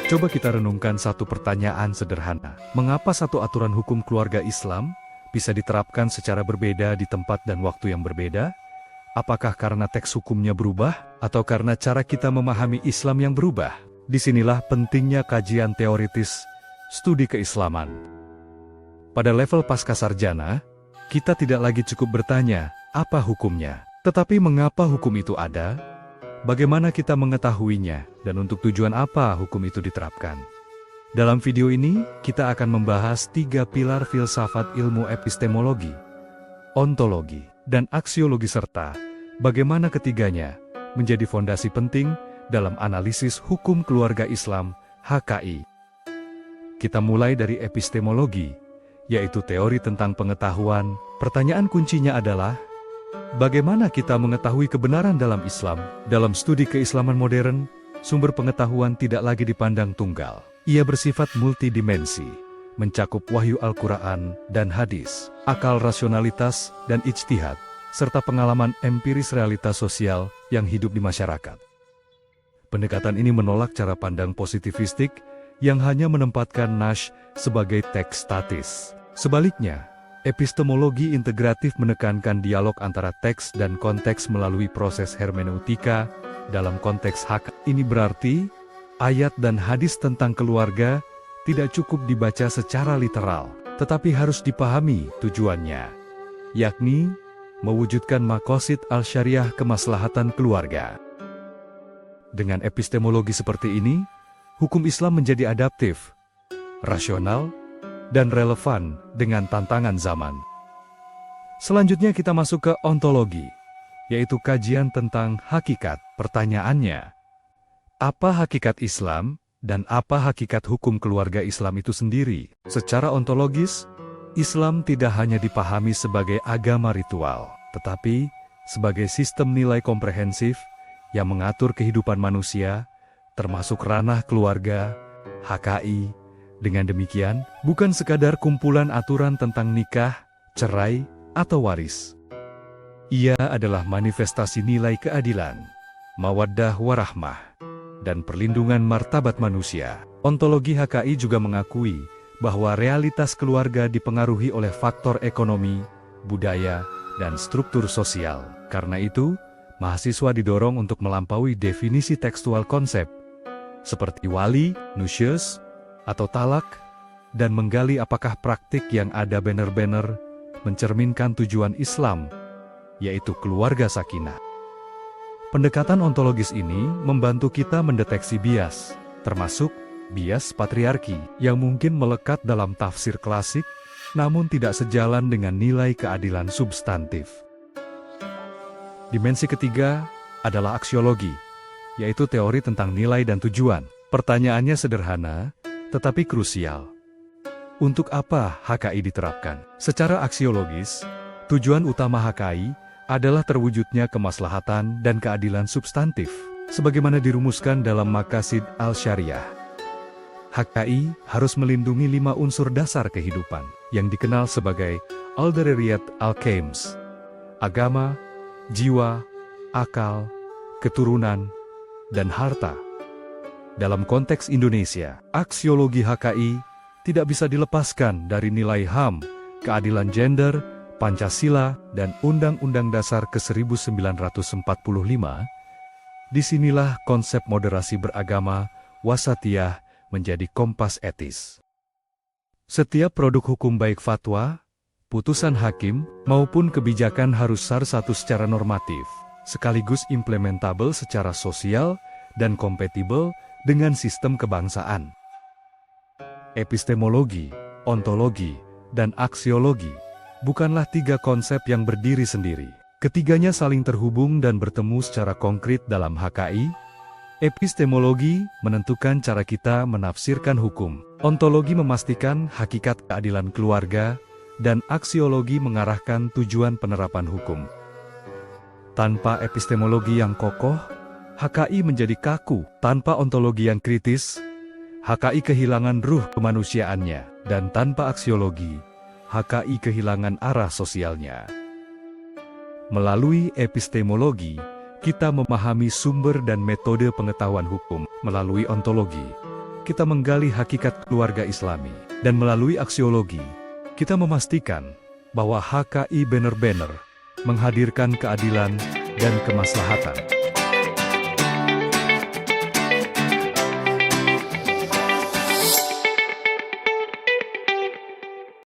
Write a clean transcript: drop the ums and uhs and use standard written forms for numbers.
Coba kita renungkan satu pertanyaan sederhana. Mengapa satu aturan hukum keluarga Islam bisa diterapkan secara berbeda di tempat dan waktu yang berbeda? Apakah karena teks hukumnya berubah, atau karena cara kita memahami Islam yang berubah? Disinilah pentingnya kajian teoritis studi keislaman. Pada level pascasarjana, kita tidak lagi cukup bertanya, apa hukumnya? Tetapi mengapa hukum itu ada? Bagaimana kita mengetahuinya, dan untuk tujuan apa hukum itu diterapkan? Dalam video ini, kita akan membahas 3 pilar filsafat ilmu epistemologi, ontologi, dan aksiologi serta bagaimana ketiganya menjadi fondasi penting dalam analisis hukum keluarga Islam, HKI. Kita mulai dari epistemologi, yaitu teori tentang pengetahuan. Pertanyaan kuncinya adalah, bagaimana kita mengetahui kebenaran dalam Islam? Dalam studi keislaman modern, sumber pengetahuan tidak lagi dipandang tunggal. Ia bersifat multidimensi, mencakup wahyu Al-Quran dan hadis, akal rasionalitas dan ijtihad, serta pengalaman empiris realitas sosial yang hidup di masyarakat. Pendekatan ini menolak cara pandang positivistik yang hanya menempatkan nas sebagai teks statis. Sebaliknya, epistemologi integratif menekankan dialog antara teks dan konteks melalui proses hermeneutika dalam konteks hak. Ini berarti, ayat dan hadis tentang keluarga tidak cukup dibaca secara literal, tetapi harus dipahami tujuannya, yakni mewujudkan maqasid al-syariah kemaslahatan keluarga. Dengan epistemologi seperti ini, hukum Islam menjadi adaptif, rasional, dan relevan dengan tantangan zaman. Selanjutnya kita masuk ke ontologi, yaitu kajian tentang hakikat. Pertanyaannya, apa hakikat Islam dan apa hakikat hukum keluarga Islam itu sendiri? Secara ontologis, Islam tidak hanya dipahami sebagai agama ritual, tetapi sebagai sistem nilai komprehensif yang mengatur kehidupan manusia, termasuk ranah keluarga, HKI. Dengan demikian, bukan sekadar kumpulan aturan tentang nikah, cerai, atau waris. Ia adalah manifestasi nilai keadilan, mawaddah warahmah, dan perlindungan martabat manusia. Ontologi HKI juga mengakui bahwa realitas keluarga dipengaruhi oleh faktor ekonomi, budaya, dan struktur sosial. Karena itu, mahasiswa didorong untuk melampaui definisi tekstual konsep, seperti wali, nusyus, atau talak, dan menggali apakah praktik yang ada benar-benar mencerminkan tujuan Islam, yaitu keluarga sakinah. Pendekatan ontologis ini membantu kita mendeteksi bias, termasuk bias patriarki, yang mungkin melekat dalam tafsir klasik, namun tidak sejalan dengan nilai keadilan substantif. Dimensi ketiga adalah aksiologi, yaitu teori tentang nilai dan tujuan. Pertanyaannya sederhana, tetapi krusial. Untuk apa HKI diterapkan? Secara aksiologis, tujuan utama HKI adalah terwujudnya kemaslahatan dan keadilan substantif, sebagaimana dirumuskan dalam Maqasid al-Syariah. HKI harus melindungi 5 unsur dasar kehidupan, yang dikenal sebagai Al-Daruriyat al-Khams: agama, jiwa, akal, keturunan, dan harta. Dalam konteks Indonesia, aksiologi HKI tidak bisa dilepaskan dari nilai HAM, keadilan gender, Pancasila, dan Undang-Undang Dasar ke-1945. Disinilah konsep moderasi beragama, wasatiyah, menjadi kompas etis. Setiap produk hukum baik fatwa, putusan hakim, maupun kebijakan harus satu secara normatif, sekaligus implementabel secara sosial, dan kompatibel dengan sistem kebangsaan. Epistemologi, ontologi, dan aksiologi bukanlah 3 konsep yang berdiri sendiri. Ketiganya saling terhubung dan bertemu secara konkret dalam HKI. Epistemologi menentukan cara kita menafsirkan hukum. Ontologi memastikan hakikat keadilan keluarga, dan aksiologi mengarahkan tujuan penerapan hukum. Tanpa epistemologi yang kokoh, HKI menjadi kaku. Tanpa ontologi yang kritis, HKI kehilangan ruh kemanusiaannya. Dan tanpa aksiologi, HKI kehilangan arah sosialnya. Melalui epistemologi, kita memahami sumber dan metode pengetahuan hukum. Melalui ontologi, kita menggali hakikat keluarga Islami. Dan melalui aksiologi, kita memastikan bahwa HKI benar-benar menghadirkan keadilan dan kemaslahatan.